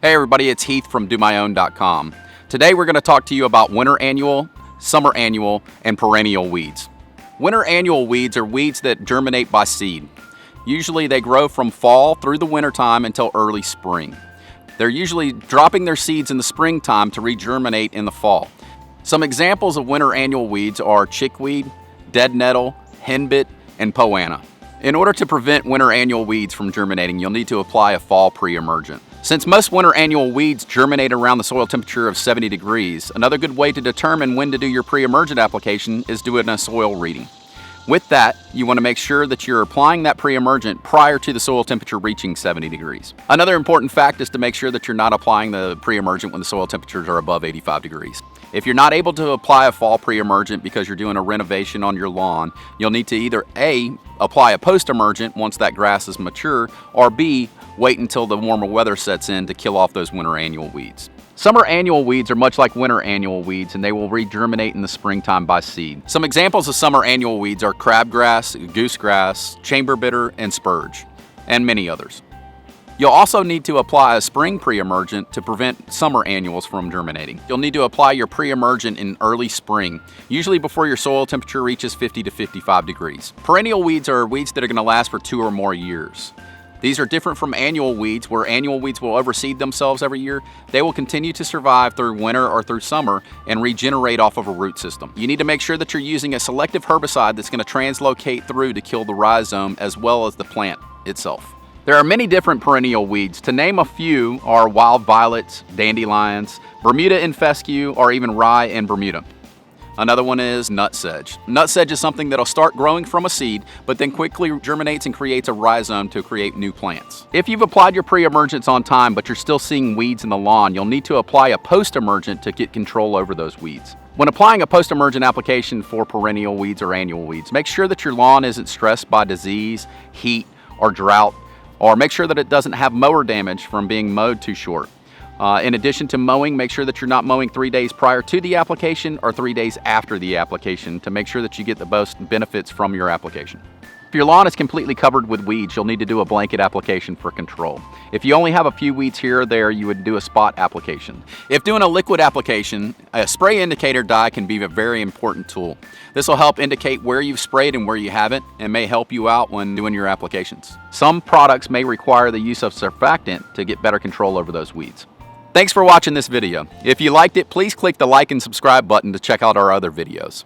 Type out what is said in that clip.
Hey everybody, it's Heath from DoMyOwn.com. Today we're going to talk to you about winter annual, summer annual, and perennial weeds. Winter annual weeds are weeds that germinate by seed. Usually they grow from fall through the winter time until early spring. They're usually dropping their seeds in the springtime to regerminate in the fall. Some examples of winter annual weeds are chickweed, dead nettle, henbit, and poana. In order to prevent winter annual weeds from germinating, you'll need to apply a fall pre-emergent. Since most winter annual weeds germinate around the soil temperature of 70 degrees, another good way to determine when to do your pre-emergent application is doing a soil reading. With that, you want to make sure that you're applying that pre-emergent prior to the soil temperature reaching 70 degrees. Another important fact is to make sure that you're not applying the pre-emergent when the soil temperatures are above 85 degrees. If you're not able to apply a fall pre-emergent because you're doing a renovation on your lawn, you'll need to either A, apply a post-emergent once that grass is mature, or B, wait until the warmer weather sets in to kill off those winter annual weeds. Summer annual weeds are much like winter annual weeds, and they will regerminate in the springtime by seed. Some examples of summer annual weeds are crabgrass, goosegrass, chamber bitter, and spurge, and many others. You'll also need to apply a spring pre-emergent to prevent summer annuals from germinating. You'll need to apply your pre-emergent in early spring, usually before your soil temperature reaches 50 to 55 degrees. Perennial weeds are weeds that are going to last for 2 or more years. These are different from annual weeds, where annual weeds will overseed themselves every year. They will continue to survive through winter or through summer and regenerate off of a root system. You need to make sure that you're using a selective herbicide that's going to translocate through to kill the rhizome as well as the plant itself. There are many different perennial weeds. To name a few are wild violets, dandelions, Bermuda and fescue, or even rye and Bermuda. Another one is nutsedge. Nutsedge is something that'll start growing from a seed, but then quickly germinates and creates a rhizome to create new plants. If you've applied your pre-emergents on time, but you're still seeing weeds in the lawn, you'll need to apply a post-emergent to get control over those weeds. When applying a post-emergent application for perennial weeds or annual weeds, make sure that your lawn isn't stressed by disease, heat, or drought, or make sure that it doesn't have mower damage from being mowed too short. In addition to mowing, make sure that you're not mowing 3 days prior to the application or 3 days after the application to make sure that you get the most benefits from your application. If your lawn is completely covered with weeds, you'll need to do a blanket application for control. If you only have a few weeds here or there, you would do a spot application. If doing a liquid application, a spray indicator dye can be a very important tool. This will help indicate where you've sprayed and where you haven't, and may help you out when doing your applications. Some products may require the use of surfactant to get better control over those weeds. Thanks for watching this video. If you liked it, please click the like and subscribe button to check out our other videos.